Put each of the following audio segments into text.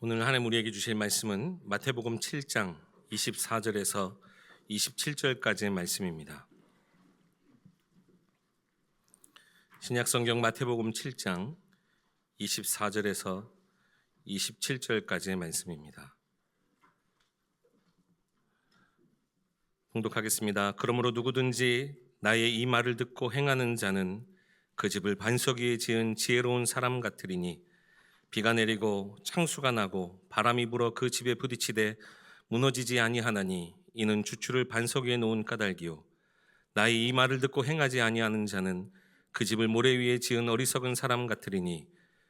오늘 하나님 우리에게 주실 말씀은 마태복음 7장 24절에서 27절까지의 말씀입니다. 신약성경 마태복음 7장 24절에서 27절까지의 말씀입니다. 봉독하겠습니다. 그러므로 누구든지 나의 이 말을 듣고 행하는 자는 그 집을 반석 위에 지은 지혜로운 사람 같으리니 비가 내리고 창수가 나고 바람이 불어 그 집에 부딪히되 무너지지 아니하나니 이는 주추를 반석 위에 놓은 까닭이요 나의 이 말을 듣고 행하지 아니하는 자는 그 집을 모래 위에 지은 어리석은 사람 같으리니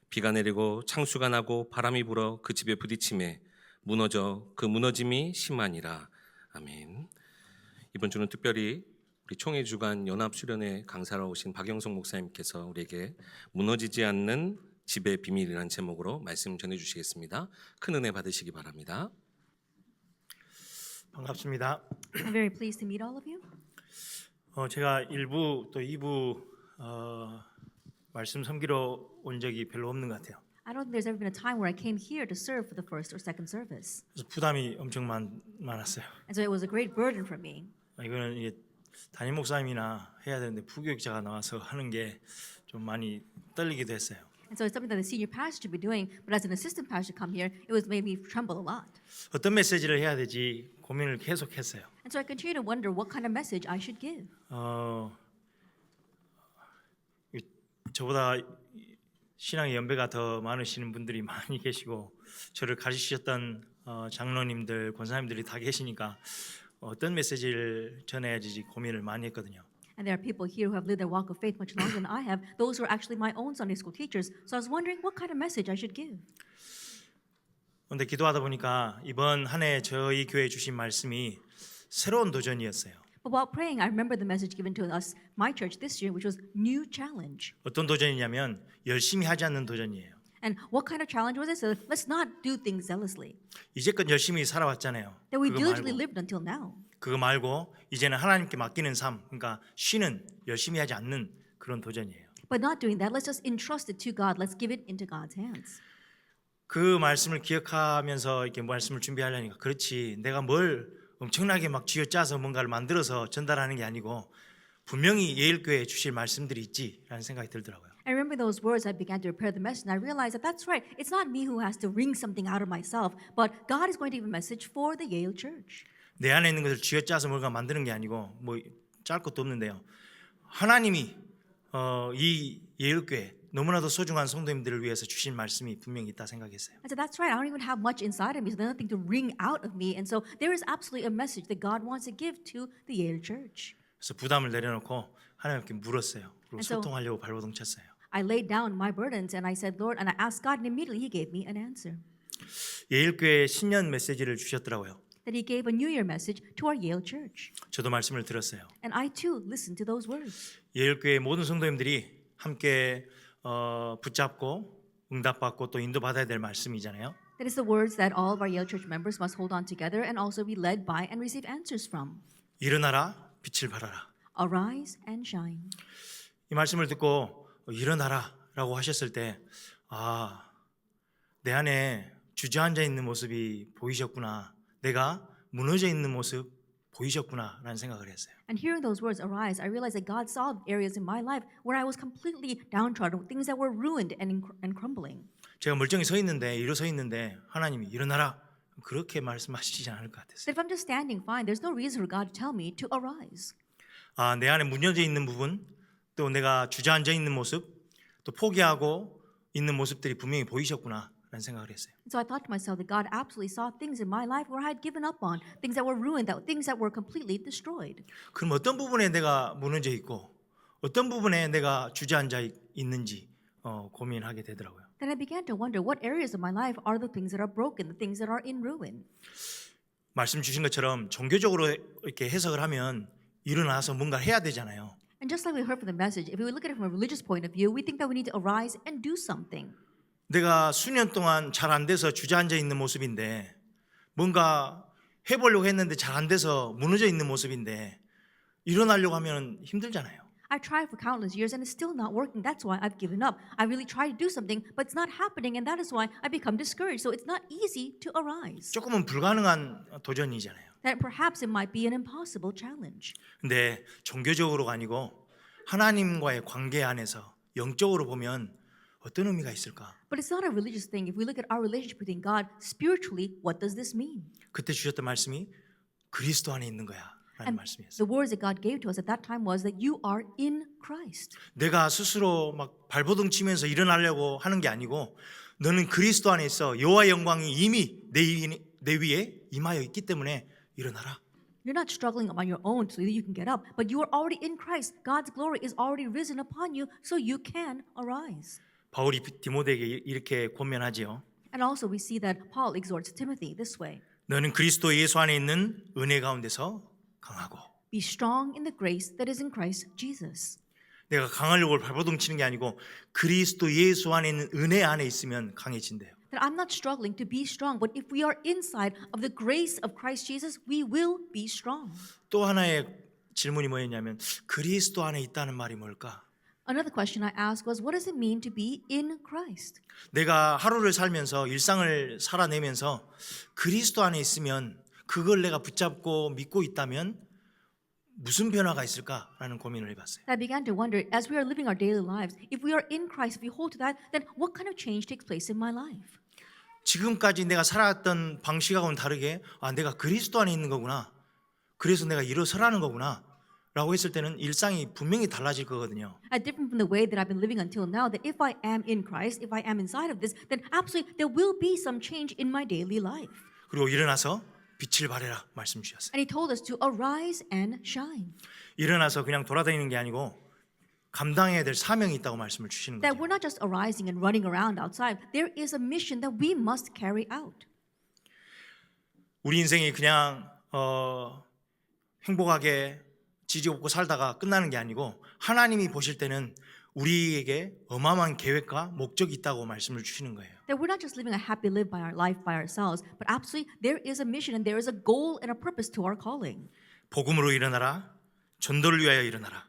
비가 내리고 창수가 나고 바람이 불어 그 집에 부딪히매 무너져 그 무너짐이 심하니라. 아멘. 이번 주는 특별히 우리 총회 주간 연합 수련회 강사로 오신 박영성 목사님께서 우리에게 무너지지 않는 집의 비밀이라는 제목으로 말씀 전해주시겠습니다. 큰 은혜 받으시기 바랍니다. 반갑습니다. I'm very pleased to meet all of you. 제가 1부 또 2부 말씀 섬기러 온 적이 별로 없는 것 같아요. I don't think there's ever been a time where I came here to serve for the first or second service. 그래서 부담이 엄청 많았어요. And so it was a great burden for me. 이거는 이게 담임 목사님이나 해야 되는데 부교육자가 나와서 하는 게 좀 많이 떨리기도 했어요. And so it's something that the senior pastor should be doing, but as an assistant pastor come here, it was made me tremble a lot. 어떤 메시지를 해야 될지 고민을 계속했어요. And so I continue to wonder what kind of message I should give. 저보다 신앙의 연배가 더 많으시는 분들이 많이 계시고 저를 가르치셨던 장로님들, 권사님들이 다 계시니까 어떤 메시지를 전해야 될지 고민을 많이 했거든요. And there are people here who have lived their walk of faith much longer than I have. Those who are actually my own Sunday school teachers. So I was wondering what kind of message I should give. 그런데 기도하다 보니까 이번 한 해 저희 교회에 주신 말씀이 새로운 도전이었어요. But while praying, I remember the message given to us, my church this year, which was new challenge. 어떤 도전이냐면 열심히 하지 않는 도전이에요. And what kind of challenge was it? So let's not do things zealously. 이제껏 열심히 살아왔잖아요. That we 그거 diligently 말고, lived until now. 그거 말고 이제는 하나님께 맡기는 삶, 그러니까 쉬는, 열심히 하지 않는 그런 도전이에요. But not doing that, let's just entrust it to God. Let's give it into God's hands. 그 말씀을 기억하면서 이렇게 말씀을 준비하려니까 그렇지 내가 뭘 엄청나게 막 쥐어짜서 뭔가를 만들어서 전달하는 게 아니고 분명히 예일교회에 주실 말씀들이 있지라는 생각이 들더라고요. I remember those words. I began to prepare the message, and I realized that that's right. It's not me who has to wring something out of myself, but God is going to give a message for the Yale Church. 내 안에 있는 것을 쥐어짜서 뭔가 만드는 게 아니고 뭐 짤 것도 없는데요. 하나님이 이 예일교회 너무나도 소중한 성도님들을 위해서 주신 말씀이 분명히 있다 생각했어요. I said, that's right. I don't even have much inside of me, so there's nothing to wring out of me. And so there is absolutely a message that God wants to give to the Yale Church. 그래서 부담을 내려놓고 하나님께 물었어요. 그리고 And so- 소통하려고 발버둥 쳤어요. I laid down my burdens and I said, Lord, and I asked God, and immediately He gave me an answer. 예일교회 신년 메시지를 주셨더라고요. That He gave a New Year message to our Yale Church. 저도 말씀을 들었어요. And I too listened to those words. 예일교회 모든 성도님들이 함께 붙잡고 응답받고 또 인도받아야 될 말씀이잖아요. That is the words that all of our Yale Church members must hold on together and also be led by and receive answers from. 일어나라 빛을 발하라. Arise and shine. 이 말씀을 듣고 일어나라라고 하셨을 때 내 안에 주저앉아 있는 모습이 보이셨구나. 내가 무너져 있는 모습 보이셨구나라는 생각을 했어요. And hearing those words, arise, I realized that God saw areas in my life where I was completely downtrodden, things that were ruined and crumbling. 제가 멀쩡히 서 있는데 일어서 있는데 하나님이 일어나라 그렇게 말씀하시지 않을 것 같았어요. That if I'm just standing fine, there's no reason for God to tell me to arise. 내 안에 무너져 있는 부분 또 내가 주저앉아 있는 모습 또 포기하고 있는 모습들이 분명히 보이셨구나라는 생각을 했어요. So I thought to myself that God absolutely saw things in my life where I had given up on, things that were ruined, things that were completely destroyed. 그럼 어떤 부분에 내가 무너져 있고 어떤 부분에 내가 주저앉아 있는지 고민하게 되더라고요. Then I began to wonder what areas of my life are the things that are broken, the things that are in ruin. 말씀 주신 것처럼 종교적으로 이렇게 해석을 하면 일어나서 뭔가 해야 되잖아요. And just like we heard from the message, if we look at it from a religious point of view, we think that we need to arise and do something. 내가 수년 동안 잘 안 돼서 주저앉아 있는 모습인데 뭔가 해보려고 했는데 잘 안 돼서 무너져 있는 모습인데 일어나려고 하면 힘들잖아요. I tried for countless years and it's still not working. That's why I've given up. I really try to do something, but it's not happening, and that is why I become discouraged. So it's not easy to arise. 조금은 불가능한 도전이잖아요. That perhaps it might be an impossible challenge. 근데 종교적으로가 아니고 하나님과의 관계 안에서 영적으로 보면 어떤 의미가 있을까? But it's not a religious thing. If we look at our relationship with God spiritually, what does this mean? 그때 주셨던 말씀이 그리스도 안에 있는 거야 라는 And 말씀이었어요. the words that God gave to us at that time was that you are in Christ. 내가 스스로 막 발버둥 치면서 일어나려고 하는 게 아니고 너는 그리스도 안에 있어. 여호와의 영광이 이미 내 위에 임하여 있기 때문에 일어나라. You're not struggling on your own so that you can get up, but you are already in Christ. God's glory is already risen upon you, so you can arise. 바울이 디모데에게 이렇게 권면하지요. And also we see that Paul exhorts Timothy this way. 너는 그리스도 예수 안에 있는 은혜 가운데서 강하고. Be strong in the grace that is in Christ Jesus. 내가 강하려고 발버둥 치는 게 아니고 그리스도 예수 안에 있는 은혜 안에 있으면 강해진대요. That I'm not struggling to be strong, but if we are inside of the grace of Christ Jesus, we will be strong. 또 하나의 질문이 뭐였냐면 그리스도 안에 있다는 말이 뭘까? Another question I asked was, what does it mean to be in Christ? 내가 하루를 살면서 일상을 살아내면서 그리스도 안에 있으면 그걸 내가 붙잡고 믿고 있다면 무슨 변화가 있을까라는 고민을 해봤어요. I began to wonder, as we are living our daily lives, if we are in Christ, if we hold to that, then what kind of change takes place in my life? 지금까지 내가 살아왔던 방식하고는 다르게 내가 그리스도 안에 있는 거구나. 그래서 내가 일어서라는 거구나. 라고 했을 때는 일상이 분명히 달라질 거거든요. Different from the way that I've been living until now, that if I am in Christ, if I am inside of this, then absolutely there will be some change in my daily life. 그리고 일어나서 빛을 발해라 말씀 주셨어요. And he told us to arise and shine. 일어나서 그냥 돌아다니는 게 아니고 감당해야 될 사명이 있다고 말씀을 주시는 That 거죠. we're not just arising and running around outside. There is a mission that we must carry out. 우리 인생이 그냥 행복하게 지지없고 살다가 끝나는 게 아니고 하나님이 보실 때는 우리에게 어마어마한 계획과 목적이 있다고 말씀을 주시는 거예요. That we're not just living a happy live by our life by ourselves, but absolutely there is a mission and there is a goal and a purpose to our calling. 복음으로 일어나라, 전도를 위하여 일어나라,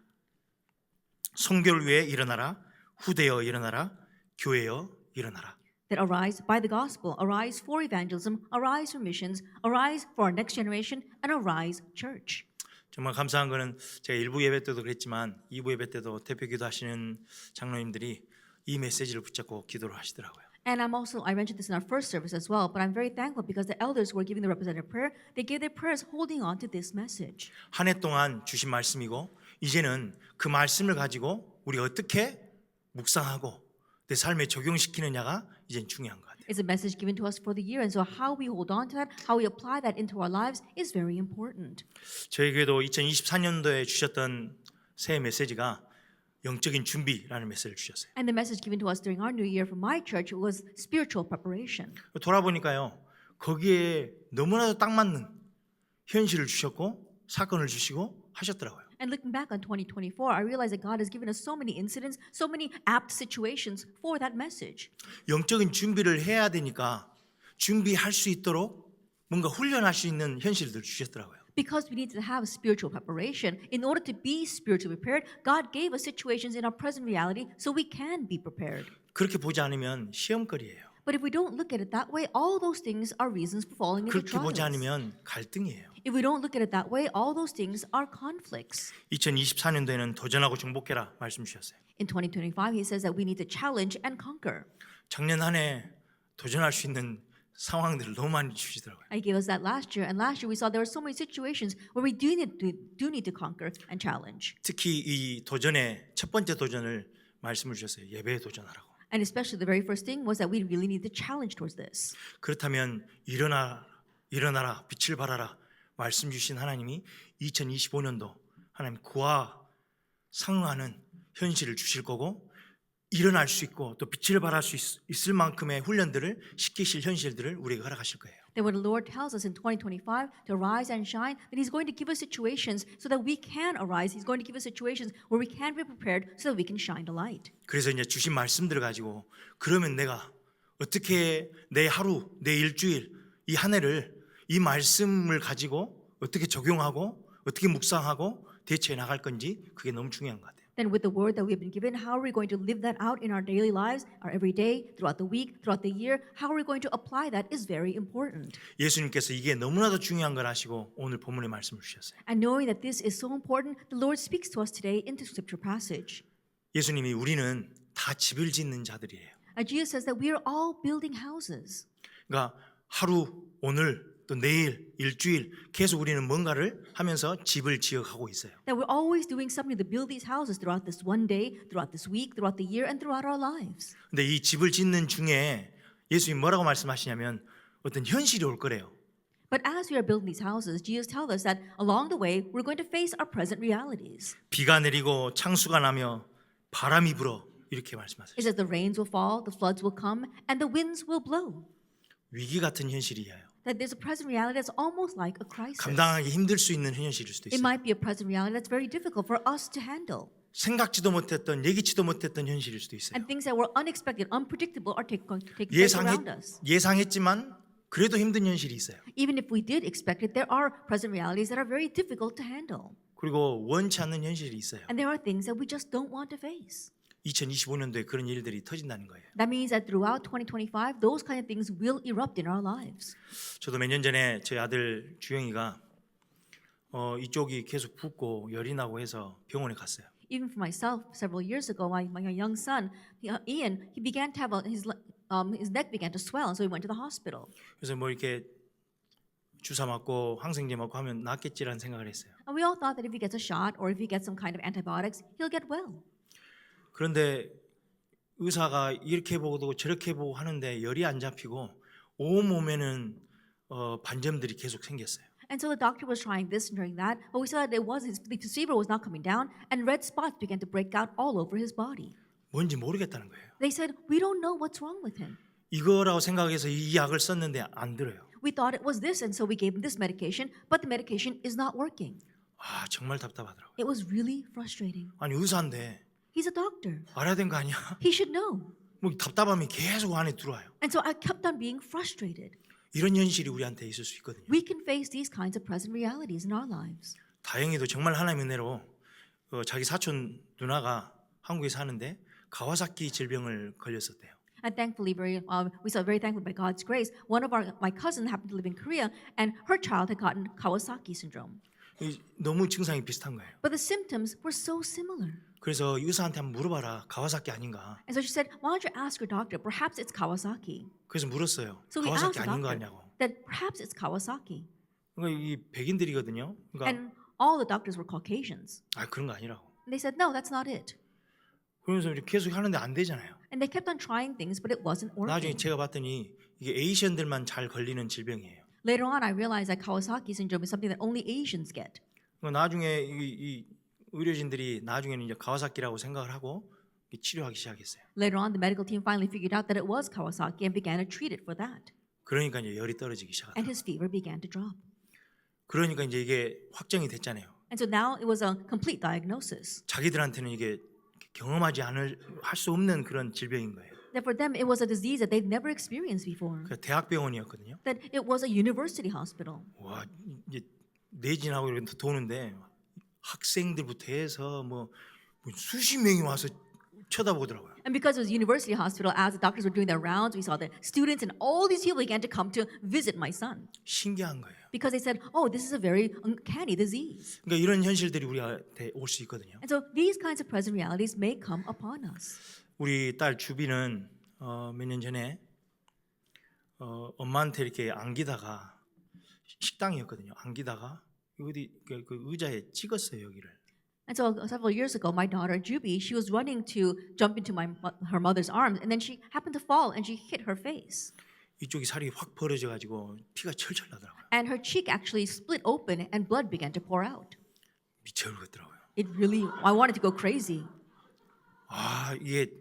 선교를 위해 일어나라, 후대여 일어나라, 교회여 일어나라. That arise by the gospel, arise for evangelism, arise for missions, arise for our next generation, and arise church. 정말 감사한 거는 제가 1부 예배 때도 그랬지만 2부 예배 때도 대표 기도하시는 장로님들이 이 메시지를 붙잡고 기도를 하시더라고요. And I mentioned this in our first service as well, but I'm very thankful because the elders who were giving the representative prayer, they gave their prayers holding on to this message. 한 해 동안 주신 말씀이고 이제는 그 말씀을 가지고 우리 어떻게 묵상하고 내 삶에 적용시키느냐가 이젠 중요한 것 같아요. It's a message given to us for the year, and so how we hold on to that, how we apply that into our lives is very important. 저에게도 2024년도에 주셨던 새 메시지가 영적인 준비라는 메시지를 주셨어요. And the message given to us during our new year from my church was spiritual preparation. 돌아보니까요, 거기에 너무나도 딱 맞는 현실을 주셨고 사건을 주시고 하셨더라고요. And looking back on 2024, I realized that God has given us so many incidents, so many apt situations for that message. 영적인 준비를 해야 되니까 준비할 수 있도록 뭔가 훈련할 수 있는 현실들을 주셨더라고요. Because we need to have spiritual preparation, in order to be spiritually prepared, God gave us situations in our present reality so we can be prepared. 그렇게 보지 않으면 시험거리예요. But if we don't look at it that way, all those things are reasons for falling into 그렇게 보지 trials. 않으면 갈등이에요. If we don't look at it that way, all those things are conflicts. 2024년도에는 도전하고 정복해라 말씀 주셨어요. In 2025, he says that we need to challenge and conquer. 작년 한 해 도전할 수 있는 상황들을 너무 많이 주시더라고요. He gave us that last year, and last year we saw there were so many situations where we do need to conquer and challenge. 특히 이 도전의 첫 번째 도전을 말씀을 주셨어요. 예배에 도전하라고. And especially the very first thing was that we really need to challenge towards this. 그렇다면 일어나라 빛을 발하라 말씀 주신 하나님이 2025년도 하나님 그와 상응하는 현실을 주실 거고 일어날 수 있고 또 빛을 발할 수 있을 만큼의 훈련들을 시키실 현실들을 우리에게 허락하실 거예요. That when the Lord tells us in 2025 to rise and shine, that He's going to give us situations so that we can arise. He's going to give us situations where we can be prepared so that we can shine the light. 그래서 이제 주신 말씀들을 가지고 그러면 내가 어떻게 내 하루, 내 일주일, 이 한 해를 이 말씀을 가지고 어떻게 적용하고 어떻게 묵상하고 대처해 나갈 건지 그게 너무 중요한 것 같아요. then with the word that we have been given, how are we going to live that out in our daily lives, our every day, throughout the week, throughout the year? How are we going to apply that is very important. 예수님께서 이게 너무나도 중요한 걸 아시고 오늘 본문의 말씀을 주셨어요. And knowing that this is so important, the Lord speaks to us today in the scripture passage. 예수님이 우리는 다 집을 짓는 자들이에요. Jesus says that we are all building houses. 그러니까 하루, 오늘, 또 내일, 일주일 계속 우리는 뭔가를 하면서 집을 지어가고 있어요. That we're always doing something to build these houses throughout this one day, throughout this week, throughout the year, and throughout our lives. 근데 이 집을 짓는 중에 예수님 뭐라고 말씀하시냐면 어떤 현실이 올 거래요. But as we are building these houses, Jesus tells us that along the way, we're going to face our present realities. 비가 내리고 창수가 나며 바람이 불어 이렇게 말씀하세요. It says the rains will fall, the floods will come, and the winds will blow. 위기 같은 현실이에요. That there's a present reality that's almost like a crisis. 감당하기 힘들 수 있는 현실일 수도 It 있어요. might be a present reality that's very difficult for us to handle. 생각지도 못했던 예기치도 못했던 현실일 수도 있어요. And things that were unexpected, unpredictable are taking place around us. 예상했지만 그래도 힘든 현실이 있어요. Even if we did expect it, there are present realities that are very difficult to handle. 그리고 원치 않는 현실이 있어요. And there are things that we just don't want to face. 2025년도에 그런 일들이 터진다는 거예요. That means that throughout 2025, those kind of things will erupt in our lives. 저도 몇 년 전에 저희 아들 주영이가 이쪽이 계속 붓고 열이 나고 해서 병원에 갔어요. Even for myself, several years ago, my young son, Ian, he began to have his neck began to swell, and so he went to the hospital. 그래서 뭐 이렇게 주사 맞고 항생제 맞고 하면 낫겠지라는 생각을 했어요. And we all thought that if he gets a shot or if he gets some kind of antibiotics, he'll get well. 그런데 의사가 이렇게 보고 저렇게 보고 하는데 열이 안 잡히고 온몸에는 반점들이 계속 생겼어요. And so the doctor was trying this and trying that, but we saw that the fever was not coming down, and red spots began to break out all over his body. 뭔지 모르겠다는 거예요. They said, we don't know what's wrong with him. 이거라고 생각해서 이 약을 썼는데 안 들어요. We thought it was this, and so we gave him this medication, but the medication is not working. 아 정말 답답하더라고요. It was really frustrating. 아니 의사인데 He's a doctor. 알아야 되는 거 아니야? He should know. 뭐 답답함이 계속 안에 들어와요. And so I kept on being frustrated. 이런 현실이 우리한테 있을 수 있거든요. We can face these kinds of present realities in our lives. 다행히도 정말 하나님의 은혜로 자기 사촌 누나가 한국에 사는데 가와사키 질병을 걸렸었대요. And thankfully, we saw very thankful by God's grace. One of my cousins happened to live in Korea, and her child had gotten Kawasaki syndrome. 너무 증상이 비슷한 거예요. But the symptoms were so similar. 그래서 의사한테 한번 물어봐라. 가와사키 아닌가? And so she said, why don't you ask your doctor? Perhaps it's Kawasaki. 그래서 물었어요. So we asked 가와사키 the 아닌 거 doctor 아니냐고. that perhaps it's Kawasaki. 그러니까 이 백인들이거든요. 그러니까 And all the doctors were Caucasians. 그런 거 아니라고. And they said, no, that's not it. 그러면서 이렇게 계속 하는데 안 되잖아요. And they kept on trying things, but it wasn't 나중에 working. 제가 봤더니 이게 에이시언들만 잘 걸리는 질병이에요. Later on, I realized that Kawasaki syndrome is something that only Asians get. 그러니까 나중에 이 의료진들이 나중에는 이제 가와사키라고 생각을 하고 치료하기 시작했어요. Later on, the medical team finally figured out that it was Kawasaki and began to treat it for that. 그러니까 이제 열이 떨어지기 시작하다. And his fever began to drop. 그러니까 이제 이게 확정이 됐잖아요. And so now it was a complete diagnosis. 자기들한테는 이게 경험하지 할 수 없는 그런 질병인 거예요. That for them, it was a disease that they've never experienced before. 그 대학병원이었거든요. That it was a university hospital. 와 이제 내진하고 이렇게 도는데 학생들부터 해서 뭐 수십 명이 와서 쳐다보더라고요. And because it was a university hospital, as the doctors were doing their rounds, we saw the students and all these people began to come to visit my son. 신기한 거예요. Because they said, oh, this is a very uncanny disease. 그러니까 이런 현실들이 우리한테 올 수 있거든요. And so these kinds of present realities may come upon us. 우리 딸 주비는 몇 년 전에 엄마한테 이렇게 안기다가 식당이었거든요. 안기다가 어디 그 의자에 찍었어요 여기를. And so several years ago, my daughter Juby, she was running to jump into her mother's arms, and then she happened to fall and she hit her face. 이쪽이 살이 확 벌어져가지고 피가 철철 나더라고요. And her cheek actually split open and blood began to pour out. 미쳐버리겠더라고요. I wanted to go crazy. 아 이게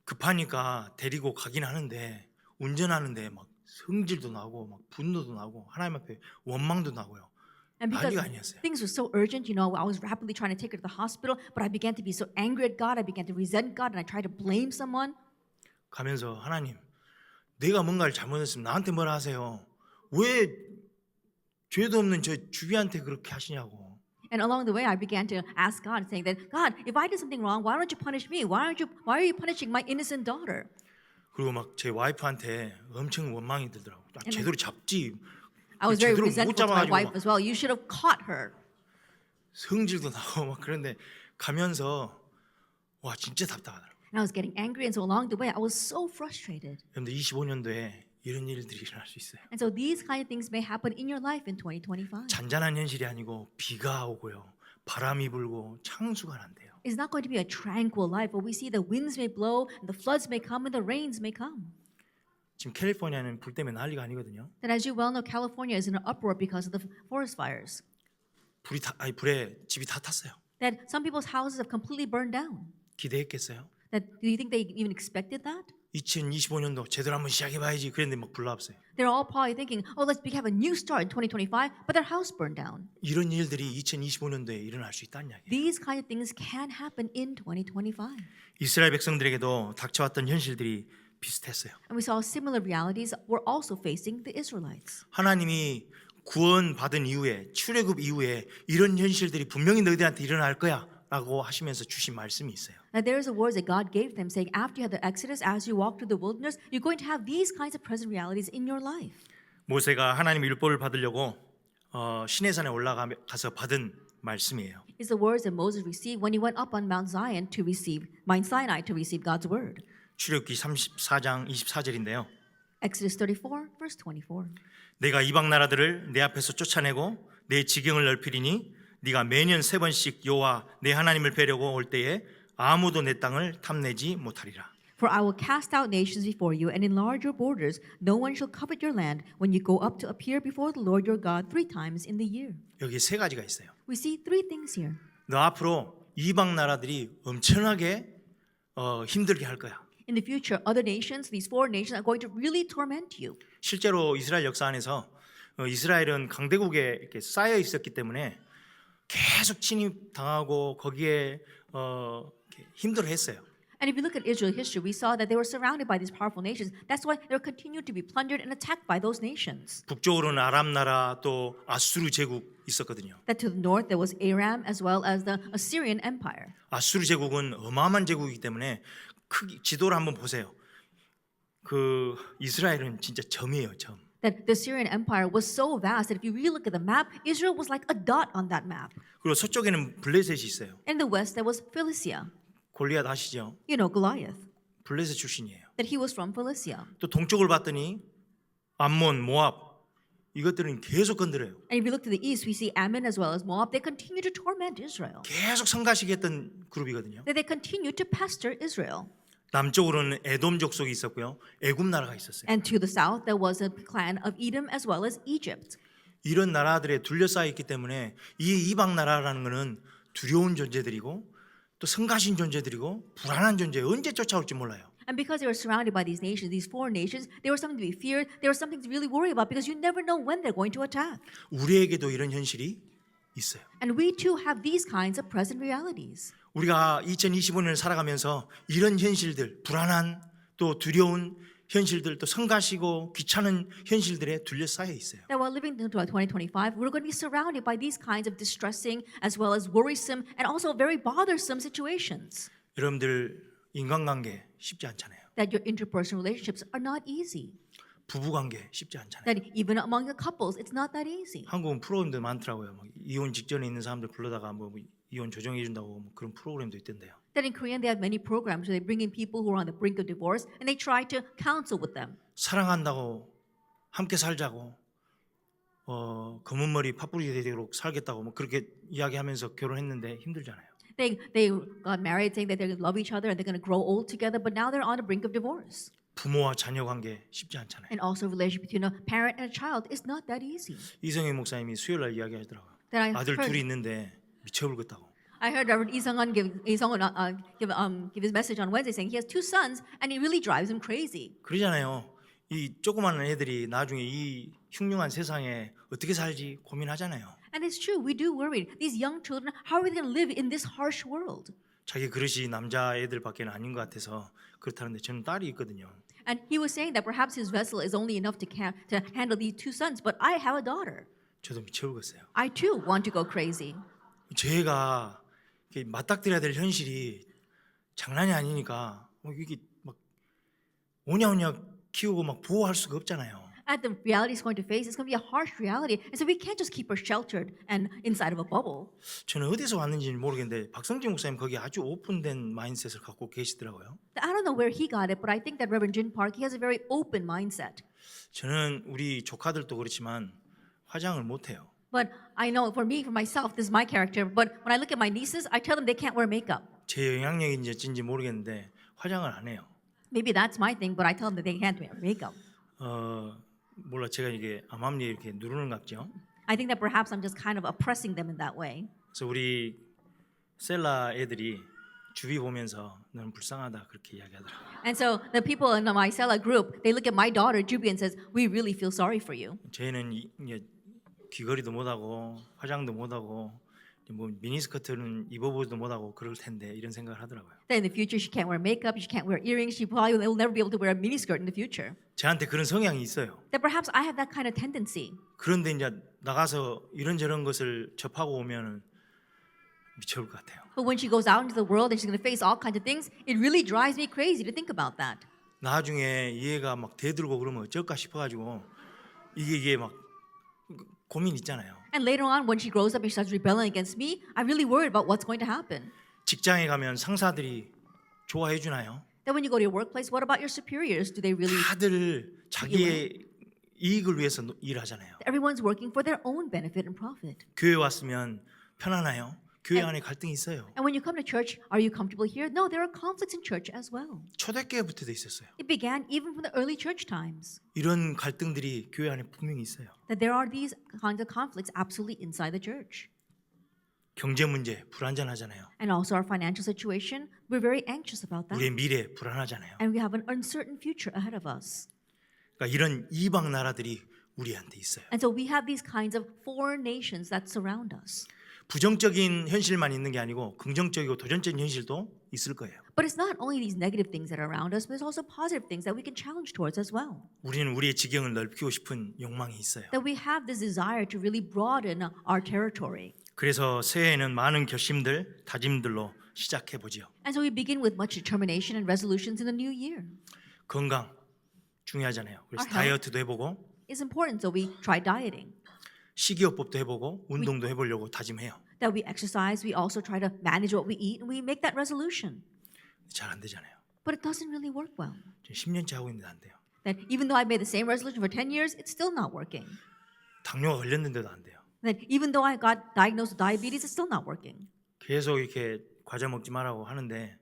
급하니까 데리고 가긴 하는데 운전하는데 막 성질도 나고 막 분노도 나고 하나님 앞에 원망도 나고요. And because 난리가 아니었어요. things were so urgent, I was rapidly trying to take her to the hospital, but I began to be so angry at God, I began to resent God, and I tried to blame someone. 가면서 하나님, 내가 뭔가를 잘못했으면 나한테 뭐라 하세요? 왜 죄도 없는 저 주비한테 그렇게 하시냐고. And along the way, I began to ask God, saying that, God, if I did something wrong, why don't you punish me? Why are you punishing my innocent daughter? 그리고 막 제 와이프한테 엄청 원망이 들더라고요. 아, 제대로 잡지. I was very 제대로 못 resentful to my 잡아가지고 wife 막 as well. You should have caught her. 성질도 나고 막 그런데 가면서 와 진짜 답답하더라고요. And I was getting angry, and so along the way, I was so frustrated. 여러분들 25년도에 이런 일들이 일어날 수 있어요. And so these kind of things may happen in your life in 2025. 잔잔한 현실이 아니고 비가 오고요. 바람이 불고 창수가 난대요. It's not going to be a tranquil life, but we see the winds may blow, and the floods may come, and the rains may come. 지금 캘리포니아는 불 때문에 난리가 아니거든요. That as you well know, California is in an uproar because of the forest fires. 불에 집이 다 탔어요. That some people's houses have completely burned down. 기대했겠어요? That do you think they even expected that? 2025년도 제대로 한번 시작해봐야지 그랬는데 막 불 나왔어요. They're all probably thinking, oh, let's have a new start in 2025, but their house burned down. 이런 일들이 2025년도에 일어날 수 있다는 이야기예요. These kind of things can happen in 2025. 이스라엘 백성들에게도 닥쳐왔던 현실들이 비슷했어요. And we saw similar realities were also facing the Israelites. 하나님이 구원받은 이후에 출애굽 이후에 이런 현실들이 분명히 너희들한테 일어날 거야 라고 하시면서 주신 말씀이 있어요. Now there is a words that God gave them saying, after you have the Exodus, as you walk through the wilderness, you're going to have these kinds of present realities in your life. 모세가 하나님의 율법을 받으려고 시내산에 올라가서 받은 말씀이에요. It's the words that Moses received when he went up on Mount Sinai to receive God's word. 출애굽기 34장 24절인데요. Exodus 34, verse 24. 내가 이방 나라들을 내 앞에서 쫓아내고 내 지경을 넓히리니 네가 매년 3번씩 여호와 내 하나님을 뵈려고 올 때에 아무도 내 땅을 탐내지 못하리라. For I will cast out nations before you and enlarge your borders. No one shall covet your land when you go up to appear before the Lord your God 3 times in the year. 여기 세 가지가 있어요. We see 3 things here. 너 앞으로 이방 나라들이 엄청나게 힘들게 할 거야. In the future, other nations, these foreign nations, are going to really torment you. 실제로 이스라엘 역사 안에서 이스라엘은 강대국에 이렇게 쌓여 있었기 때문에 계속 침입당하고 거기에 힘들어했어요. And if you look at Israel history, we saw that they were surrounded by these powerful nations. That's why they continued to be plundered and attacked by those nations. 북쪽으로는 아람 나라 또 아수르 제국 있었거든요. That to the north there was Aram as well as the Assyrian Empire. 아수르 제국은 어마어마한 제국이기 때문에 지도를 한번 보세요. 그 이스라엘은 진짜 점이에요, 점. That the Assyrian Empire was so vast that if you really look at the map, Israel was like a dot on that map. 그리고 서쪽에는 블레셋이 있어요. In the west there was Philistia. 골리앗 아시죠? You know, Goliath. 블레셋 출신이에요. That he was from Philistia. 또 동쪽을 봤더니 암몬, 모압 이것들은 계속 건드려요. And if you look to the east, we see Ammon as well as Moab. They continue to torment Israel. 계속 성가시게 했던 그룹이거든요. That they continue to pester Israel. 남쪽으로는 에돔 족속이 있었고요. 애굽 나라가 있었어요. And to the south, there was a clan of Edom as well as Egypt. 이런 나라들에 둘러싸여 있기 때문에 이 이방 나라라는 것은 두려운 존재들이고 또 성가신 존재들이고 불안한 존재, 언제 쫓아올지 몰라요. And because they were surrounded by these nations, these foreign nations, they were something to be feared. They were something to really worry about because you never know when they're going to attack. 우리에게도 이런 현실이 있어요. And we too have these kinds of present realities. 우리가 2025년을 살아가면서 이런 현실들, 불안한 또 두려운 현실들, 또 성가시고 귀찮은 현실들에 둘러싸여 있어요. That while living into 2025, we're going to be surrounded by these kinds of distressing as well as worrisome and also very bothersome situations. 여러분들 인간관계 쉽지 않잖아요. That your interpersonal relationships are not easy. 부부관계 쉽지 않잖아요. That even among the couples, it's not that easy. 한국은 프로그램도 많더라고요. 막 이혼 직전에 있는 사람들 불러다가 뭐 이혼 조정해 준다고 뭐 그런 프로그램도 있던데요. That in Korea they have many programs where they bring in people who are on the brink of divorce and they try to counsel with them. 사랑한다고 함께 살자고 검은 머리 파뿌리 되도록 살겠다고 뭐 그렇게 이야기하면서 결혼했는데 힘들잖아요. They got married saying that they love each other and they're going to grow old together, but now they're on the brink of divorce. 부모와 자녀 관계 쉽지 않잖아요. And also relationship between a parent and a child is not that easy. 이성희 목사님이 수요일 날 이야기하더라고요. That I 아들 heard. 둘이 있는데 미쳐버렸다고. I heard Reverend Lee Sung-un give his message on Wednesday saying he has 2 sons and it really drives him crazy. 그러잖아요. 이 조그마한 애들이 나중에 이 흉흉한 세상에 어떻게 살지 고민하잖아요. And it's true, we do worry. These young children, how are they going to live in this harsh world? 자기 그릇이 남자 애들밖에는 아닌 것 같아서 그렇다는데 저는 딸이 있거든요. And he was saying that perhaps his vessel is only enough to handle these 2 sons, but I have a daughter. 저도 미쳐버렸어요. I too want to go crazy. 제가 이렇게 맞닥뜨려야 될 현실이 장난이 아니니까 이게 막 오냐오냐 키우고 막 보호할 수가 없잖아요. And the reality is going to face, it's going to be a harsh reality. And so we can't just keep her sheltered and inside of a bubble. 저는 어디서 왔는지는 모르겠는데 박성진 목사님 거기 아주 오픈된 마인드셋을 갖고 계시더라고요. I don't know where he got it, but I think that Reverend Jin Park, he has a very open mindset. 저는 우리 조카들도 그렇지만 화장을 못해요. But I know for me, for myself, this is my character. But when I look at my nieces, I tell them they can't wear makeup. 제 영향력인지 어쩐지 모르겠는데 화장을 안 해요. Maybe that's my thing, but I tell them that they can't wear makeup. 몰라 제가 이게 암암리에 이렇게 누르는 것 같죠. I think that perhaps I'm just kind of oppressing them in that way. 그래서 우리 셀라 애들이 주위 보면서 너는 불쌍하다 그렇게 이야기하더라고요. And so the people in my Sela group, they look at my daughter, Juby, and says, we really feel sorry for you. 저희는 이제 귀걸이도 못하고 화장도 못하고 뭐 미니스커트는 입어보지도 못하고 그럴 텐데 이런 생각을 하더라고요. That in the future, she can't wear makeup, she can't wear earrings, she probably will never be able to wear a miniskirt in the future. 저한테 그런 성향이 있어요. That perhaps I have that kind of tendency. 그런데 이제 나가서 이런저런 것을 접하고 오면 미쳐올 것 같아요. But when she goes out into the world and she's going to face all kinds of things, it really drives me crazy to think about that. 나중에 얘가 막 대들고 그러면 어쩔까 싶어가지고 이게 막 고민 있잖아요. And later on, when she grows up and she starts rebelling against me, I'm really worried about what's going to happen. 직장에 가면 상사들이 좋아해 주나요? Then when you go to your workplace, what about your superiors? Do they really? 다들 자기의 이익을 위해서 일하잖아요. Everyone's working for their own benefit and profit. 교회 왔으면 편안해요. 교회 안에 갈등이 있어요. And when you come to church, are you comfortable here? No, there are conflicts in church as well. 초대교회부터도 있었어요. It began even from the early church times. 이런 갈등들이 교회 안에 분명히 있어요. That there are these kinds of conflicts absolutely inside the church. 경제 문제 불안전하잖아요. And also our financial situation, we're very anxious about that. 우리의 미래 불안하잖아요. And we have an uncertain future ahead of us. 그러니까 이런 이방 나라들이 우리한테 있어요. And so we have these kinds of foreign nations that surround us. 부정적인 현실만 있는 게 아니고 긍정적이고 도전적인 현실도 있을 거예요. But it's not only these negative things that are around us, but there's also positive things that we can challenge towards as well. 우리는 우리의 지경을 넓히고 싶은 욕망이 있어요. That we have this desire to really broaden our territory. 그래서 새해에는 많은 결심들, 다짐들로 시작해 보지요. And so we begin with much determination and resolutions in the new year. 건강 중요하잖아요. 그래서 Our health. 다이어트도 해보고 It's important, so we try dieting. 식이요법도 해보고 운동도 해보려고 다짐해요. That we exercise, we also try to manage what we eat, and we make that resolution. 잘 안 되잖아요. But it doesn't really work well. 지금 10년째 하고 있는데 안 돼요. That even though I made the same resolution for 10 years, it's still not working. 당뇨가 걸렸는데도 안 돼요. That even though I got diagnosed with diabetes, it's still not working. 계속 이렇게 과자 먹지 말라고 하는데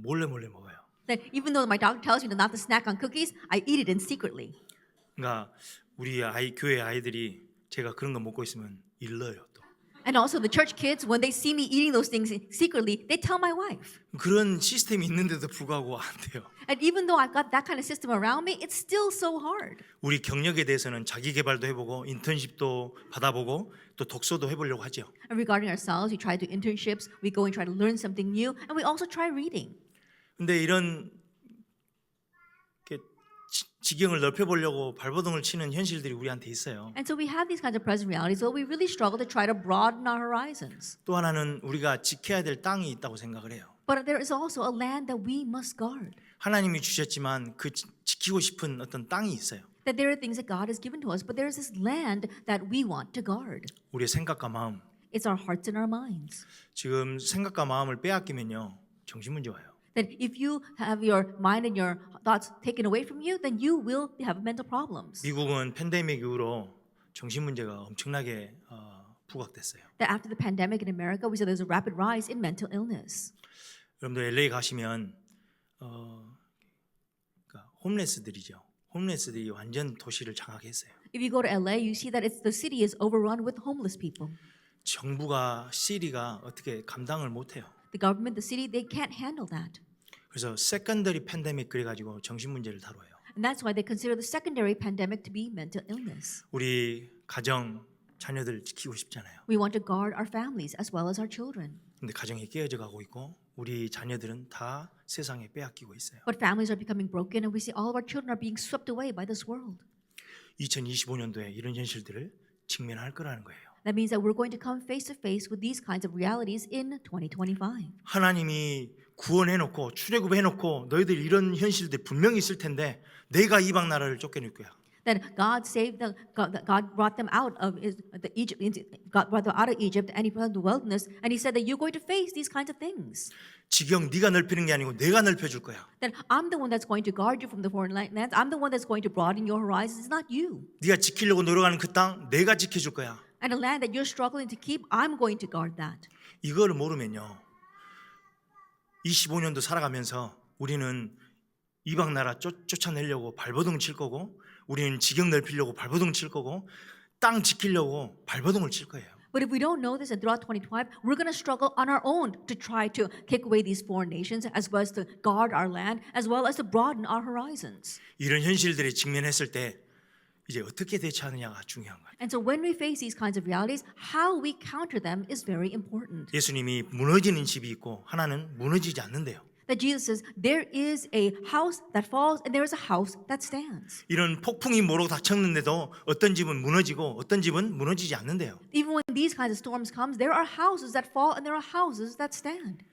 몰래 먹어요. That even though my doctor tells me not to snack on cookies, I eat it in secretly. 그러니까 우리 교회 아이들이 제가 그런 거 먹고 있으면 일러요 또. And also the church kids, when they see me eating those things secretly, they tell my wife. 그런 시스템이 있는데도 불구하고 안 돼요. And even though I've got that kind of system around me, it's still so hard. 우리 경력에 대해서는 자기 개발도 해보고 인턴십도 받아보고 또 독서도 해보려고 하죠. And regarding ourselves, we try to do internships, we go and try to learn something new, and we also try reading. 근데 이런 지경을 넓혀보려고 발버둥을 치는 현실들이 우리한테 있어요. And so we have these kinds of present realities, but we really struggle to try to broaden our horizons. 또 하나는 우리가 지켜야 될 땅이 있다고 생각을 해요. But there is also a land that we must guard. 하나님이 주셨지만 그 지키고 싶은 어떤 땅이 있어요. That there are things that God has given to us, but there is this land that we want to guard. 우리의 생각과 마음. It's our hearts and our minds. 지금 생각과 마음을 빼앗기면요 정신 문제 와요. That if you have your mind and your thoughts taken away from you, then you will have mental problems. 미국은 팬데믹 이후로 정신 문제가 엄청나게 부각됐어요. That after the pandemic in America, we saw there's a rapid rise in mental illness. 여러분들 LA 가시면 그러니까 홈레스들이죠. 홈레스들이 완전 도시를 장악했어요. If you go to LA, you see that the city is overrun with homeless people. 정부가 시리가 어떻게 감당을 못해요. The government, the city, they can't handle that. 그래서 세컨더리 팬데믹 그래가지고 정신 문제를 다뤄요. And that's why they consider the secondary pandemic to be mental illness. 우리 가정 자녀들 지키고 싶잖아요. We want to guard our families as well as our children. 근데 가정이 깨어져 가고 있고 우리 자녀들은 다 세상에 빼앗기고 있어요. But families are becoming broken, and we see all of our children are being swept away by this world. 2025년도에 이런 현실들을 직면할 거라는 거예요. That means that we're going to come face to face with these kinds of realities in 2025. 하나님이 구원해놓고 출애굽해놓고 너희들 이런 현실들 분명히 있을 텐데 내가 이방 나라를 쫓겨낼 거야. That God saved them, God brought them out of Egypt. God brought them out of Egypt, and He brought them to the wilderness. And He said that you're going to face these kinds of things. 지경 네가 넓히는 게 아니고 내가 넓혀줄 거야. That I'm the one that's going to guard you from the foreign lands. I'm the one that's going to broaden your horizons. It's not you. 네가 지키려고 노력하는 그 땅 내가 지켜줄 거야. And the land that you're struggling to keep, I'm going to guard that. 이거를 모르면요. 25년도 살아가면서 우리는 이방 나라 쫓아내려고 발버둥 칠 거고 우리는 지경 넓히려고 발버둥 칠 거고 땅 지키려고 발버둥을 칠 거예요. But if we don't know this and throughout 2025, we're going to struggle on our own to try to kick away these foreign nations as well as to guard our land as well as to broaden our horizons. 이런 현실들에 직면했을 때 이제 어떻게 대처하느냐가 중요한 거예요. And so when we face these kinds of realities, how we counter them is very important. 예수님이 무너지는 집이 있고 하나는 무너지지 않는데요. That Jesus says there is a house that falls and there is a house that stands. 이런 폭풍이 모로 닥쳤는데도 어떤 집은 무너지고 어떤 집은 무너지지 않는데요. Even when these kinds of storms come, there are houses that fall and there are houses that stand.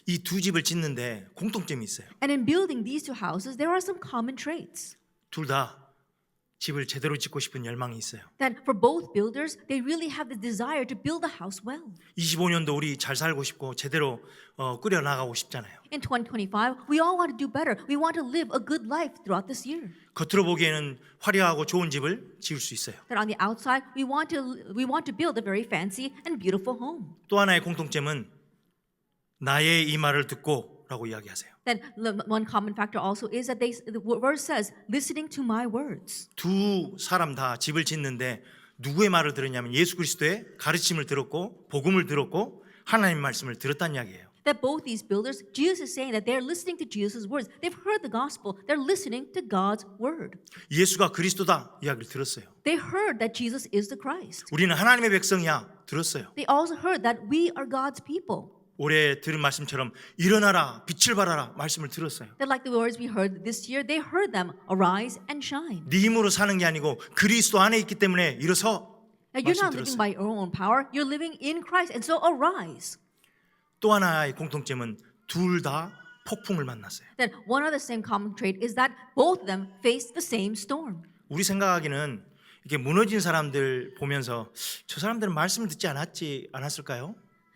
이 두 집을 짓는데 공통점이 있어요. And in building these two houses, there are some common traits. 둘 다 집을 제대로 짓고 싶은 열망이 있어요. That for both builders, they really have the desire to build the house well. 25년도 우리 잘 살고 싶고 제대로 꾸려 나가고 싶잖아요. In 2025, we all want to do better. We want to live a good life throughout this year. 겉으로 보기에는 화려하고 좋은 집을 지을 수 있어요. That on the outside, we want to build a very fancy and beautiful home. 또 하나의 공통점은 나의 이 말을 듣고라고 이야기하세요. Then one common factor also is that the verse says, listening to my words. 두 사람 다 집을 짓는데 누구의 말을 들었냐면 예수 그리스도의 가르침을 들었고 복음을 들었고 하나님 말씀을 들었다는 이야기예요. That both these builders, Jesus is saying that they're listening to Jesus' words. They've heard the gospel. They're listening to God's word. 예수가 그리스도다 이야기를 들었어요. They heard that Jesus is the Christ. 우리는 하나님의 백성이야 들었어요. They also heard that we are God's people. 올해 들은 말씀처럼 일어나라 빛을 발하라 말씀을 들었어요. That like the words we heard this year, they heard them, arise and shine. 네 힘으로 사는 게 아니고 그리스도 안에 있기 때문에 일어서 Now you're 말씀 not living 들었어요. by your own power, you're living in Christ, and so arise. 또 하나의 공통점은 둘 다 폭풍을 만났어요. That one of the same common trait is that both of them faced the same storm. 우리 생각하기는 이렇게 무너진 사람들 보면서 저 사람들은 말씀을 듣지 않았을까요?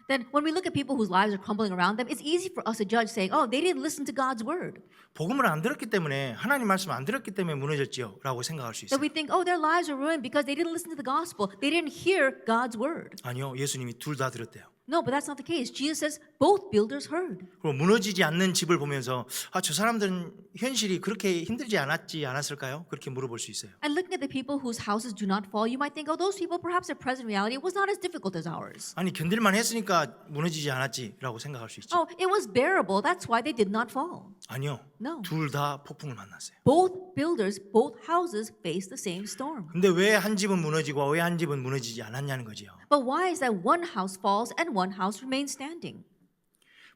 Then when we look at people whose lives are crumbling around them, it's easy for us to judge saying, oh, they didn't listen to God's word. 복음을 안 들었기 때문에 하나님 말씀 안 들었기 때문에 무너졌지요 라고 생각할 수 That 있어요. we think, oh, their lives are ruined because they didn't listen to the gospel. They didn't hear God's word. 아니요, 예수님이 둘 다 들었대요. No, but that's not the case. Jesus says both builders heard. 그리고 무너지지 않는 집을 보면서 저 사람들은 현실이 그렇게 힘들지 않았을까요? 그렇게 물어볼 수 있어요. And looking at the people whose houses do not fall, you might think, oh, those people, perhaps their present reality was not as difficult as ours. 아니 견딜만 했으니까 무너지지 않았지라고 생각할 수 있죠. Oh, it was bearable. That's why they did not fall. 아니요, No. 둘 다 폭풍을 만났어요. Both builders, both houses faced the same storm. 근데 왜 한 집은 무너지고 왜 한 집은 무너지지 않았냐는 거지요. But why is that one house falls and one house remains standing?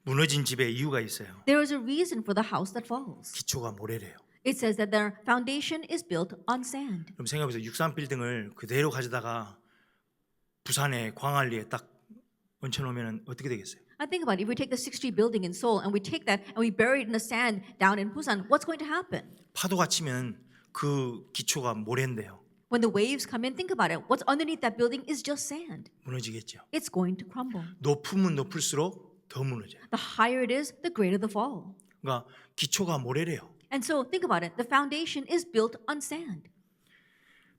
무너진 집에 이유가 있어요. There is a reason for the house that falls. 기초가 모래래요. It says that their foundation is built on sand. 그럼 생각해보세요. 63 빌딩을 그대로 가져다가 부산에 광안리에 딱 얹혀놓으면 어떻게 되겠어요? I think about it. If we take the 6th Street building in Seoul and we take that and we bury it in the sand down in Busan, what's going to happen? 파도가 치면 그 기초가 모래인데요. When the waves come in, think about it. What's underneath that building is just sand. 무너지겠죠. It's going to crumble. 높으면 높을수록 더 무너져요. The higher it is, the greater the fall. 그러니까 기초가 모래래요. And so think about it. The foundation is built on sand.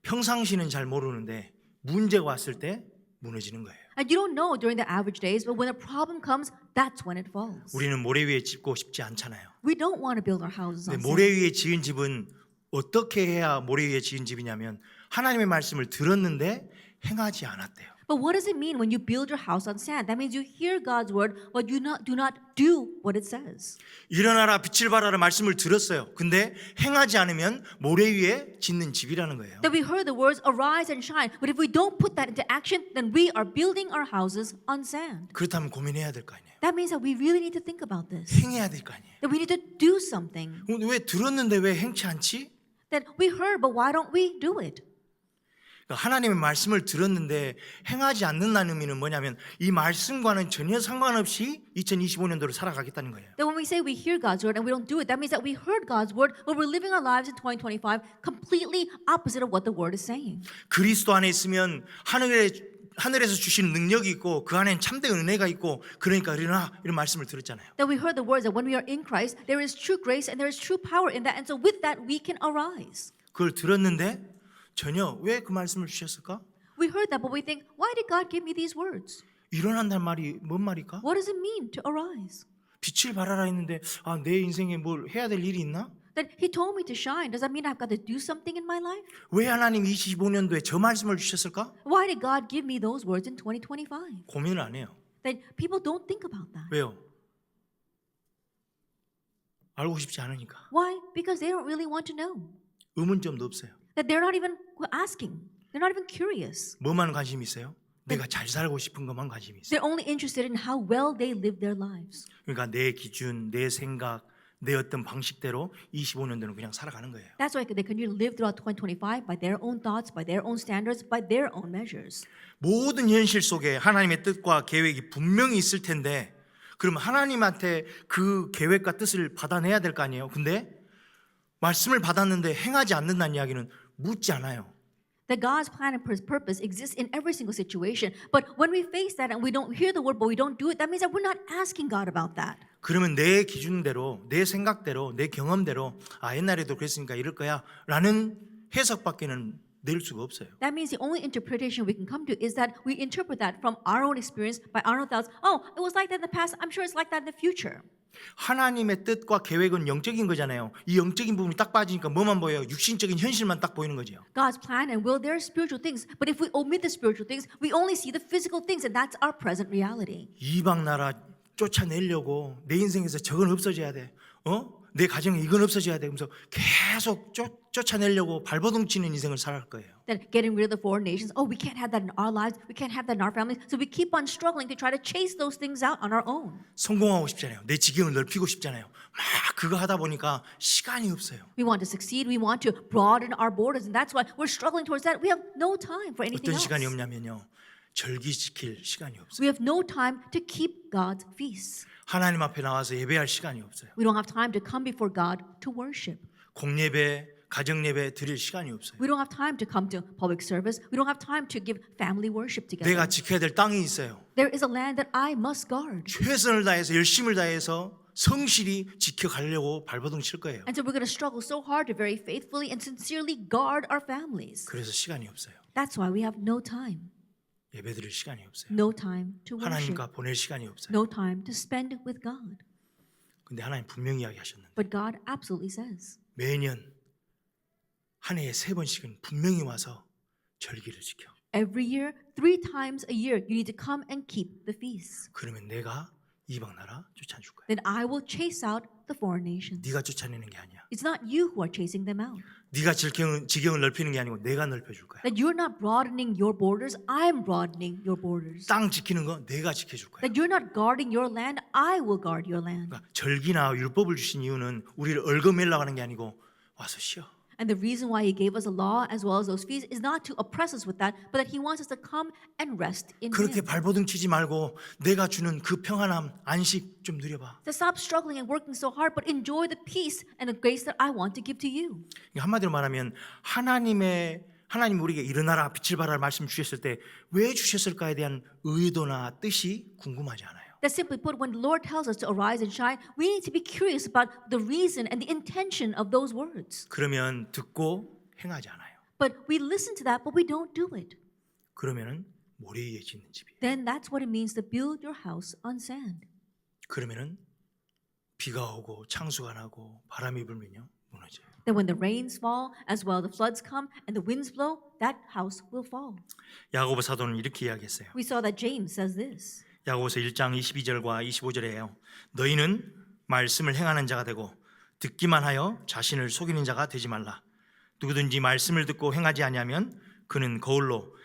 평상시는 잘 모르는데 문제가 왔을 때 무너지는 거예요. And you don't know during the average days, but when a problem comes, that's when it falls. 우리는 모래 위에 짓고 싶지 않잖아요. We don't want to build our houses on 근데 sand. 모래 위에 지은 집은 어떻게 해야 모래 위에 지은 집이냐면 하나님의 말씀을 들었는데 행하지 않았대요. But what does it mean when you build your house on sand? That means you hear God's word, but you do not do what it says. 일어나라 빛을 발하라 말씀을 들었어요. 근데 행하지 않으면 모래 위에 짓는 집이라는 거예요. That we heard the words, arise and shine. But if we don't put that into action, then we are building our houses on sand. 그렇다면 고민해야 될 거 아니에요. That means that we really need to think about this. 행해야 될 거 아니에요. That we need to do something. 왜 들었는데 왜 행치 않지? That we heard, but why don't we do it? 하나님의 말씀을 들었는데 행하지 않는다는 의미는 뭐냐면 이 말씀과는 전혀 상관없이 2025년도를 살아가겠다는 거예요. That when we say we hear God's word and we don't do it, that means that we heard God's word, but we're living our lives in 2025 completely opposite of what the word is saying. 그리스도 안에 있으면 하늘에서 주시는 능력이 있고 그 안에는 참된 은혜가 있고 그러니까 일어나 이런 말씀을 들었잖아요. That we heard the words that when we are in Christ, there is true grace and there is true power in that. And so with that, we can arise. 그걸 들었는데 전혀 왜 그 말씀을 주셨을까? We heard that, but we think, why did God give me these words? 일어난다는 말이 뭔 말일까? What does it mean to arise? 빛을 발하라 했는데 내 인생에 뭘 해야 될 일이 있나? That He told me to shine. Does that mean I've got to do something in my life? 왜 하나님 25년도에 저 말씀을 주셨을까? Why did God give me those words in 2025? 고민을 안 해요. That people don't think about that. 왜요? 알고 싶지 않으니까. Why? Because they don't really want to know. 의문점도 없어요. That they're not even asking. They're not even curious. 뭐만 관심 있어요? 내가 잘 살고 싶은 것만 관심이 있어요. They're only interested in how well they live their lives. 그러니까 내 기준, 내 생각, 내 어떤 방식대로 25년도는 그냥 살아가는 거예요. That's why they continue to live throughout 2025 by their own thoughts, by their own standards, by their own measures. 모든 현실 속에 하나님의 뜻과 계획이 분명히 있을 텐데 그러면 하나님한테 그 계획과 뜻을 받아내야 될 거 아니에요. 근데 말씀을 받았는데 행하지 않는다는 이야기는 묻지 않아요. That God's plan and purpose exists in every single situation. But when we face that and we don't hear the word, but we don't do it, that means that we're not asking God about that. 그러면 내 기준대로, 내 생각대로, 내 경험대로 옛날에도 그랬으니까 이럴 거야 라는 해석밖에는 낼 수가 없어요. That means the only interpretation we can come to is that we interpret that from our own experience, by our own thoughts. Oh, it was like that in the past. I'm sure it's like that in the future. 하나님의 뜻과 계획은 영적인 거잖아요. 이 영적인 부분이 딱 빠지니까 뭐만 보여요? 육신적인 현실만 딱 보이는 거죠. God's plan and will, they're spiritual things. But if we omit the spiritual things, we only see the physical things, and that's our present reality. 이방 나라 쫓아내려고 내 인생에서 저건 없어져야 돼. 내 가정에 이건 없어져야 돼. 그러면서 계속 쫓아내려고 발버둥 치는 인생을 살아갈 거예요. That getting rid of the foreign nations, oh, we can't have that in our lives, we can't have that in our families. So we keep on struggling to try to chase those things out on our own. 성공하고 싶잖아요. 내 지경을 넓히고 싶잖아요. 막 그거 하다 보니까 시간이 없어요. We want to succeed, we want to broaden our borders, and that's why we're struggling towards that. We have no time for anything 어떤 else. 시간이 없냐면요. 절기 지킬 시간이 없어요. We have no time to keep God's feasts. 하나님 앞에 나와서 예배할 시간이 없어요. We don't have time to come before God to worship. 공예배, 가정예배 드릴 시간이 없어요. We don't have time to come to public service. We don't have time to give family worship together. 내가 지켜야 될 땅이 있어요. There is a land that I must guard. 최선을 다해서 열심을 다해서 성실히 지켜가려고 발버둥 칠 거예요. And so we're going to struggle so hard to very faithfully and sincerely guard our families. 그래서 시간이 없어요. That's why we have no time. 예배 드릴 시간이 없어요. No time to worship. 하나님과 보낼 시간이 없어요. No time to spend with God. 근데 하나님 분명히 이야기하셨는데 But God absolutely says 매년 한 해에 3번씩은 분명히 와서 절기를 지켜. every year, 3 times a year, you need to come and keep the feasts. 그러면 내가 이방 나라 쫓아줄 거야. Then I will chase out the foreign nations. 네가 쫓아내는 게 아니야. It's not you who are chasing them out. 네가 지경을 넓히는 게 아니고 내가 넓혀줄 거야. That you're not broadening your borders, I'm broadening your borders. 땅 지키는 거 내가 지켜줄 거야. That you're not guarding your land, I will guard your land. 그러니까 절기나 율법을 주신 이유는 우리를 얽어매려고 하는 게 아니고 와서 쉬어. And the reason why He gave us a law as well as those feasts is not to oppress us with that, but that He wants us to come and rest in 그렇게 Him. 발버둥 치지 말고 내가 주는 그 평안함, 안식 좀 누려봐. To stop struggling and working so hard, but enjoy the peace and the grace that I want to give to you. 한마디로 말하면 하나님 우리에게 일어나라 빛을 발하라 말씀 주셨을 때 왜 주셨을까에 대한 의도나 뜻이 궁금하지 않아요. That simply put, when the Lord tells us to arise and shine, we need to be curious about the reason and the intention of those words. 그러면 듣고 행하지 않아요. But we listen to that, but we don't do it. 그러면은 모래 위에 짓는 집이에요. Then that's what it means to build your house on sand. 그러면은 비가 오고 창수가 나고 바람이 불면요 무너져요. Then when the rains fall, as well the floods come and the winds blow, that house will fall. 야고보 사도는 이렇게 이야기했어요. We saw that James says this. 야고보서 1장 22절과 25절에요. 너희는 말씀을 행하는 자가 되고 듣기만 하여 자신을 속이는 자가 되지 말라. 누구든지 말씀을 듣고 행하지 아니하면 그는 거울로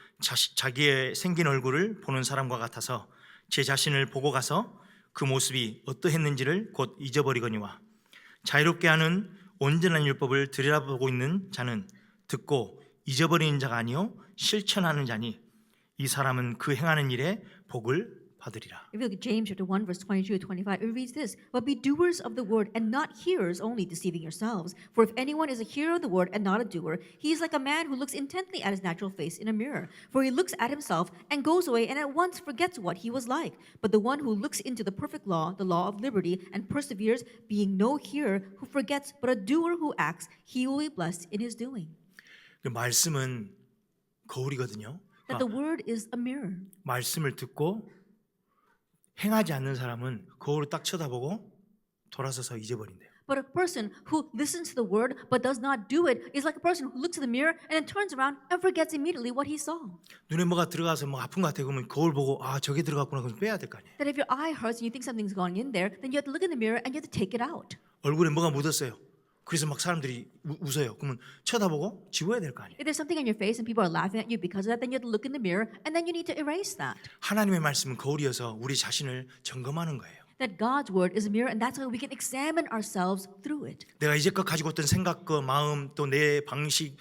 자기의 생긴 얼굴을 보는 사람과 같아서 제 자신을 보고 가서 그 모습이 어떠했는지를 곧 잊어버리거니와 자유롭게 하는 온전한 율법을 들여다보고 있는 자는 듣고 잊어버리는 자가 아니요 실천하는 자니 이 사람은 그 행하는 일에 복을 받으리라. If you look at James chapter 1, verse 22 to 25, it reads this, "But be doers of the word and not hearers only, deceiving yourselves. For if anyone is a hearer of the word and not a doer, he is like a man who looks intently at his natural face in a mirror. For he looks at himself and goes away and at once forgets what he was like. But the one who looks into the perfect law, the law of liberty, and perseveres, being no hearer who forgets, but a doer who acts, he will be blessed in his doing." 그 말씀은 거울이거든요. That the word is a mirror. 말씀을 듣고 행하지 않는 사람은 거울을 딱 쳐다보고 돌아서서 잊어버린대요. But a person who listens to the word but does not do it is like a person who looks in the mirror and then turns around and forgets immediately what he saw. 눈에 뭐가 들어가서 뭐 아픈 것 같아 그러면 거울 보고 아 저게 들어갔구나 그럼 빼야 될 거 아니에요. That if your eye hurts and you think something's going in there, then you have to look in the mirror and you have to take it out. 얼굴에 뭐가 묻었어요. 그래서 막 사람들이 웃어요. 그러면 쳐다보고 지워야 될 거 아니에요. If there's something on your face and people are laughing at you because of that, then you have to look in the mirror and then you need to erase that. 하나님의 말씀은 거울이어서 우리 자신을 점검하는 거예요. That God's word is a mirror and that's how we can examine ourselves through it. 내가 이제껏 가지고 있던 생각과 마음 또 내 방식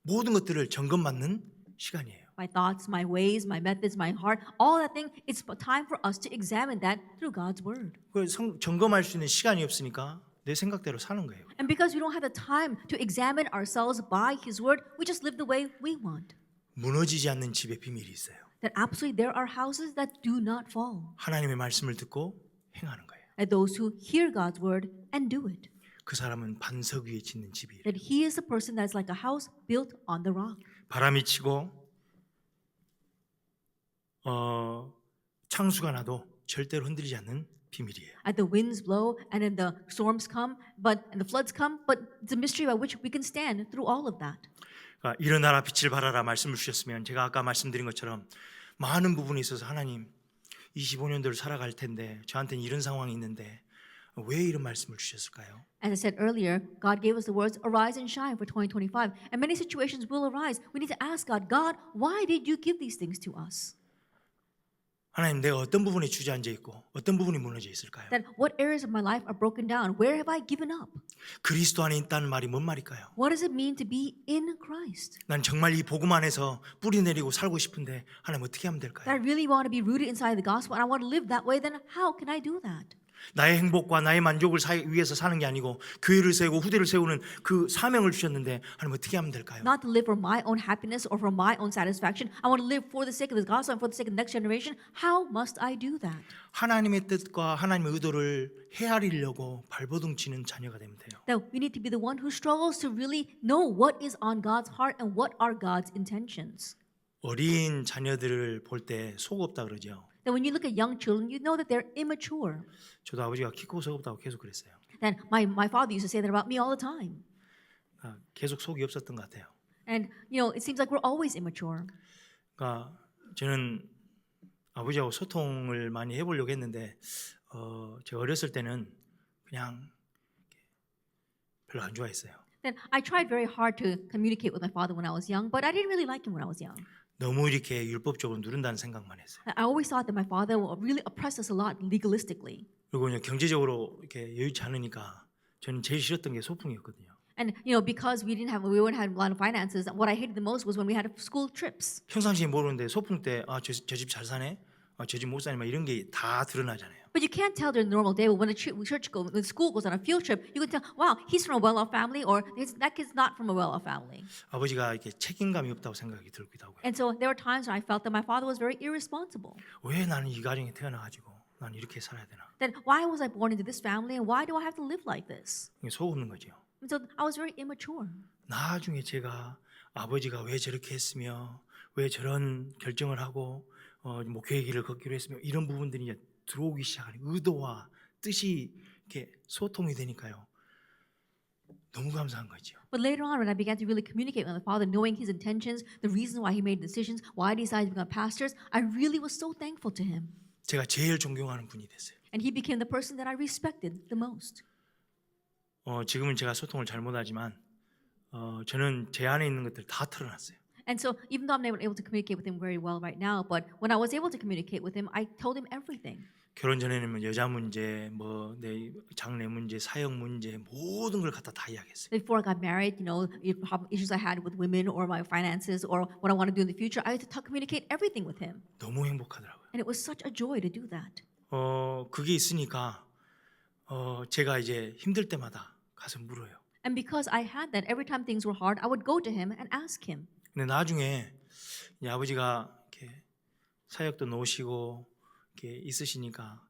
모든 것들을 점검받는 시간이에요. My thoughts, my ways, my methods, my heart, all that thing, it's time for us to examine that through God's word. 그 점검할 수 있는 시간이 없으니까 내 생각대로 사는 거예요. And because we don't have the time to examine ourselves by His word, we just live the way we want. 무너지지 않는 집에 비밀이 있어요. That absolutely there are houses that do not fall. 하나님의 말씀을 듣고 행하는 거예요. And those who hear God's word and do it. 그 사람은 반석 위에 짓는 집이에요. That he is a person that is like a house built on the rock. 바람이 치고 창수가 나도 절대로 흔들리지 않는 비밀이에요. And the winds blow and then the storms come, and the floods come, but it's a mystery by which we can stand through all of that. 그러니까 일어나라 빛을 발하라 말씀을 주셨으면 제가 아까 말씀드린 것처럼 많은 부분에 있어서 하나님 25년도를 살아갈 텐데 저한테는 이런 상황이 있는데 왜 이런 말씀을 주셨을까요? As I said earlier, God gave us the words, "Arise and shine" for 2025. And many situations will arise. We need to ask God, God, why did you give these things to us? 하나님 내가 어떤 부분에 주저앉아 있고 어떤 부분이 무너져 있을까요? That what areas of my life are broken down? Where have I given up? 그리스도 안에 있다는 말이 뭔 말일까요? What does it mean to be in Christ? 난 정말 이 복음 안에서 뿌리 내리고 살고 싶은데 하나님 어떻게 하면 될까요? That I really want to be rooted inside the gospel and I want to live that way, then how can I do that? 나의 행복과 나의 만족을 위해서 사는 게 아니고 교회를 세우고 후대를 세우는 그 사명을 주셨는데 하나님 어떻게 하면 될까요? Not to live for my own happiness or for my own satisfaction. I want to live for the sake of the gospel and for the sake of the next generation. How must I do that? 하나님의 뜻과 하나님의 의도를 헤아리려고 발버둥 치는 자녀가 되면 돼요. That we need to be the one who struggles to really know what is on God's heart and what are God's intentions. 어린 자녀들을 볼 때 속 없다 그러죠. That when you look at young children, you know that they're immature. 저도 아버지가 키 크고 속 없다고 계속 그랬어요. And my father used to say that about me all the time. 계속 속이 없었던 것 같아요. And it seems like we're always immature. 그러니까 저는 아버지하고 소통을 많이 해보려고 했는데 제가 어렸을 때는 그냥 별로 안 좋아했어요. Then I tried very hard to communicate with my father when I was young, but I didn't really like him when I was young. 너무 이렇게 율법적으로 누른다는 생각만 했어요. I always thought that my father really oppressed us a lot legalistically. 그리고 그냥 경제적으로 이렇게 여유치 않으니까 저는 제일 싫었던 게 소풍이었거든요. And because we wouldn't have a lot of finances, what I hated the most was when we had school trips. 평상시에 모르는데 소풍 때 저 집 잘 사네, 저 집 못 사네, 막 이런 게 다 드러나잖아요. But you can't tell during the normal day. But when when school goes on a field trip, you can tell, wow, he's from a well-off family, or that kid's not from a well-off family. 아버지가 이렇게 책임감이 없다고 생각이 들기도 하고요. And so there were times when I felt that my father was very irresponsible. 왜 나는 이 가정에 태어나가지고 난 이렇게 살아야 되나? Then why was I born into this family, and why do I have to live like this? 속 없는 거죠. And so I was very immature. 나중에 제가 아버지가 왜 저렇게 했으며 왜 저런 결정을 하고 목회의 길을 걷기로 했으며 이런 부분들이 이제 들어오기 시작하는 의도와 뜻이 이렇게 소통이 되니까요. 너무 감사한 거죠. But later on, when I began to really communicate with my father, knowing his intentions, the reasons why he made decisions, why he decided to become pastors, I really was so thankful to him. 제가 제일 존경하는 분이 됐어요. And he became the person that I respected the most. 지금은 제가 소통을 잘 못하지만 저는 제 안에 있는 것들 다 털어놨어요. And so, even though I'm not able to communicate with him very well right now, but when I was able to communicate with him, I told him everything. 결혼 전에는 뭐 여자 문제, 뭐 내 장래 문제, 사역 문제 모든 걸 갖다 다 이야기했어요. Before I got married, issues I had with women or my finances or what I want to do in the future, I had to communicate everything with him. 너무 행복하더라고요. And it was such a joy to do that. 그게 있으니까 제가 이제 힘들 때마다 가서 물어요. And because I had that, every time things were hard, I would go to him and ask him. 근데 나중에 이제 아버지가 이렇게 사역도 놓으시고 이렇게 있으시니까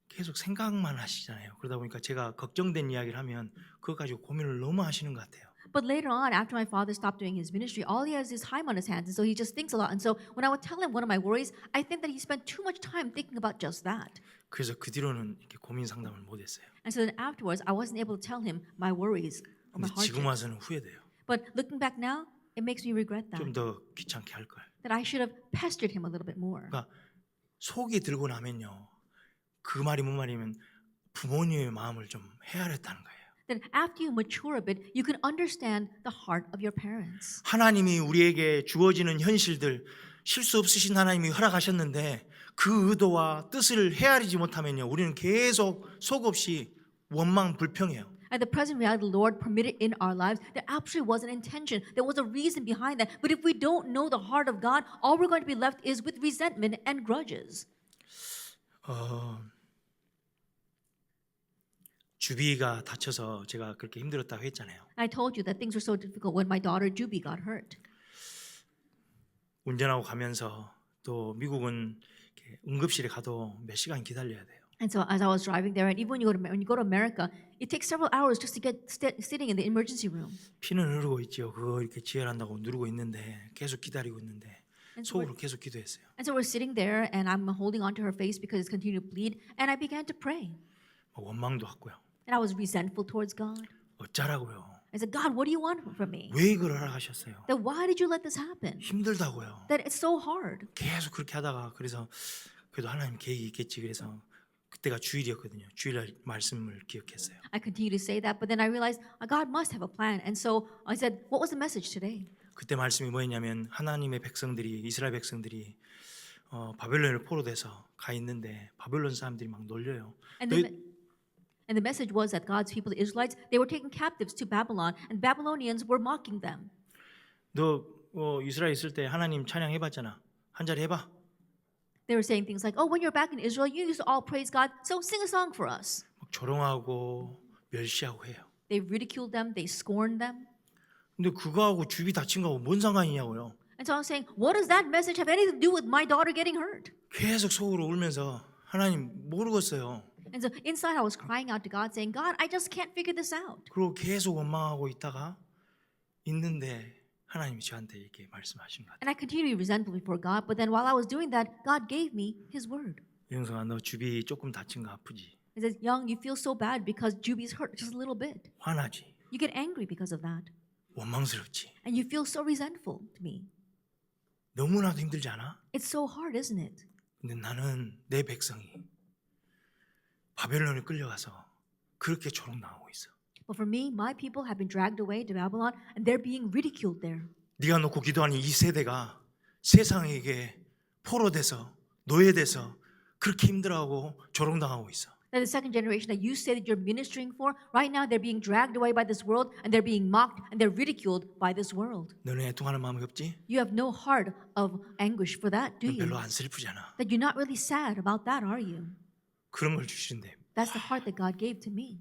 계속 생각만 하시잖아요. 그러다 보니까 제가 걱정된 이야기를 하면 그거 가지고 고민을 너무 하시는 것 같아요. But later on, after my father stopped doing his ministry, all he has is time on his hands, and so he just thinks a lot. And so when I would tell him one of my worries, I think that he spent too much time thinking about just that. 그래서 그 뒤로는 이렇게 고민 상담을 못 했어요. And so then afterwards, I wasn't able to tell him my worries or my 근데 지금 hardships. 와서는 후회돼요. But looking back now, it makes me regret that. 좀 더 귀찮게 할 걸. That I should have pestered him a little bit more. 그러니까 속이 들고 나면요. 그 말이 뭔 말이면 부모님의 마음을 좀 헤아렸다는 거예요. That after you mature a bit, you can understand the heart of your parents. 하나님이 우리에게 주어지는 현실들 실수 없으신 하나님이 허락하셨는데 그 의도와 뜻을 헤아리지 못하면요. 우리는 계속 속없이 원망 불평해요. At the present reality, the Lord permitted in our lives, there actually was an intention. There was a reason behind that. But if we don't know the heart of God, all we're going to be left is with resentment and grudges. 주비가 다쳐서 제가 그렇게 힘들었다고 했잖아요. I told you that things were so difficult when my daughter Juby got hurt. 운전하고 가면서 또 미국은 이렇게 응급실에 가도 몇 시간 기다려야 돼요. And so as I was driving there, and even when you go to America, it takes several hours just to get sitting in the emergency room. 피는 흐르고 있죠. 그거 이렇게 지혈한다고 누르고 있는데 계속 기다리고 있는데 속으로 계속 기도했어요. And so we're sitting there, and I'm holding onto her face because it's continuing to bleed, and I began to pray. 원망도 했고요. And I was resentful towards God. 어쩌라고요? I said, God, what do you want from me? 왜 이걸 허락하셨어요? That why did you let this happen? 힘들다고요. That it's so hard. 계속 그렇게 하다가 그래서 그래도 하나님 계획이 있겠지 그래서 그때가 주일이었거든요. 주일날 말씀을 기억했어요. I continued to say that, but then I realized God must have a plan. And so I said, what was the message today? 그때 말씀이 뭐였냐면 하나님의 백성들이 이스라엘 백성들이 바벨론에 포로돼서 가 있는데 바벨론 사람들이 막 놀려요. And the message was that God's people, the Israelites, they were taken captives to Babylon, and Babylonians were mocking them. 너 이스라엘 있을 때 하나님 찬양해봤잖아. 한 자리 해봐. They were saying things like, oh, when you're back in Israel, you used to all praise God, so sing a song for us. 막 조롱하고 멸시하고 해요. They ridiculed them, they scorned them. 근데 그거하고 주비 다친 거하고 뭔 상관이냐고요. And so I was saying, what does that message have anything to do with my daughter getting hurt? 계속 속으로 울면서 하나님 모르겠어요. And so inside I was crying out to God, saying, God, I just can't figure this out. 그리고 계속 원망하고 있다가 있는데 하나님이 저한테 이렇게 말씀하신 것 같아요. And I continued to be resentful before God, but then while I was doing that, God gave me His word. 영성아 너 주비 조금 다친 거 아프지? He says, Young, you feel so bad because Juby's hurt just a little bit. 화나지? You get angry because of that. 원망스럽지? And you feel so resentful to me. 너무나도 힘들지 않아? It's so hard, isn't it? 근데 나는 내 백성이 바벨론에 끌려가서 그렇게 조롱당하고 있어. But for me, my people have been dragged away to Babylon and they're being ridiculed there. 네가 놓고 기도하는 이 세대가 세상에게 포로돼서 노예돼서 그렇게 힘들어하고 조롱당하고 있어. That the second generation that you say that you're ministering for, right now they're being dragged away by this world and they're being mocked and they're ridiculed by this world. 너는 애통하는 마음이 없지? You have no heart of anguish for that, do you? 별로 안 슬프잖아. That you're not really sad about that, are you? 그런 걸 주시는데 That's the heart that God gave to me.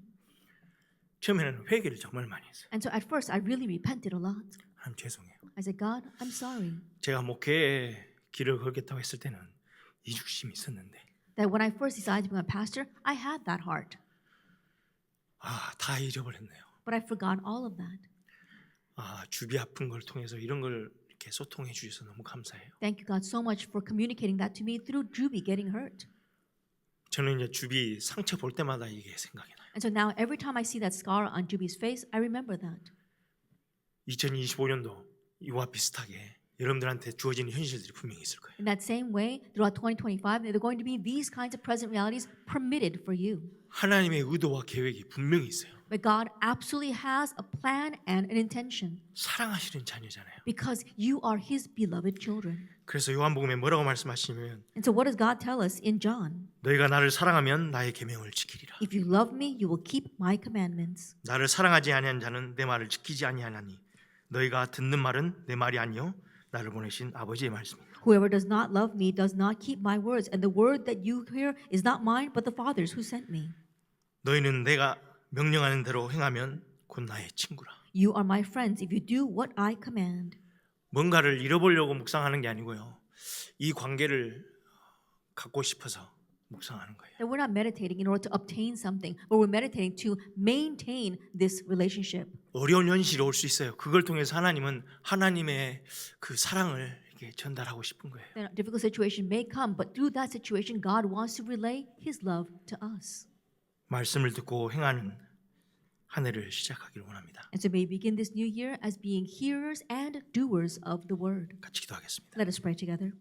처음에는 회개를 정말 많이 했어요. And so at first I really repented a lot. 하나님 죄송해요. I said, God, I'm sorry. 제가 목회에 길을 걸겠다고 했을 때는 이죽심이 있었는데 That when I first decided to become a pastor, I had that heart. 다 잃어버렸네요. But I forgot all of that. 주비 아픈 걸 통해서 이런 걸 이렇게 소통해 주셔서 너무 감사해요. Thank you, God, so much for communicating that to me through Juby getting hurt. 저는 이제 주비 상처 볼 때마다 이게 생각이 나요. And so now every time I see that scar on Juby's face, I remember that. 2025년도 이와 비슷하게 여러분들한테 주어지는 현실들이 분명히 있을 거예요. In that same way, throughout 2025, there are going to be these kinds of present realities permitted for you. 하나님의 의도와 계획이 분명히 있어요. But God absolutely has a plan and an intention 사랑하시는 자녀잖아요. because you are His beloved children. 그래서 요한복음에 뭐라고 말씀하시냐면 And so what does God tell us in John? 너희가 나를 사랑하면 나의 계명을 지키리라. If you love me, you will keep my commandments. 나를 사랑하지 아니한 자는 내 말을 지키지 아니하나니 너희가 듣는 말은 내 말이 아니요 나를 보내신 아버지의 말씀이다. Whoever does not love me does not keep my words, and the word that you hear is not mine, but the Father's who sent me. 너희는 내가 명령하는 대로 행하면 곧 나의 친구라. You are my friends if you do what I command. 뭔가를 잃어보려고 묵상하는 게 아니고요. 이 관계를 갖고 싶어서 묵상하는 거예요. That we're not meditating in order to obtain something, but we're meditating to maintain this relationship. 어려운 현실이 올 수 있어요. 그걸 통해서 하나님은 하나님의 그 사랑을 이렇게 전달하고 싶은 거예요. Then a difficult situation may come, but through that situation, God wants to relay His love to us. 말씀을 듣고 행하는 한 해를 시작하기를 원합니다. And so may we begin this new year as being hearers and doers of the word. 같이 기도하겠습니다. Let us pray together.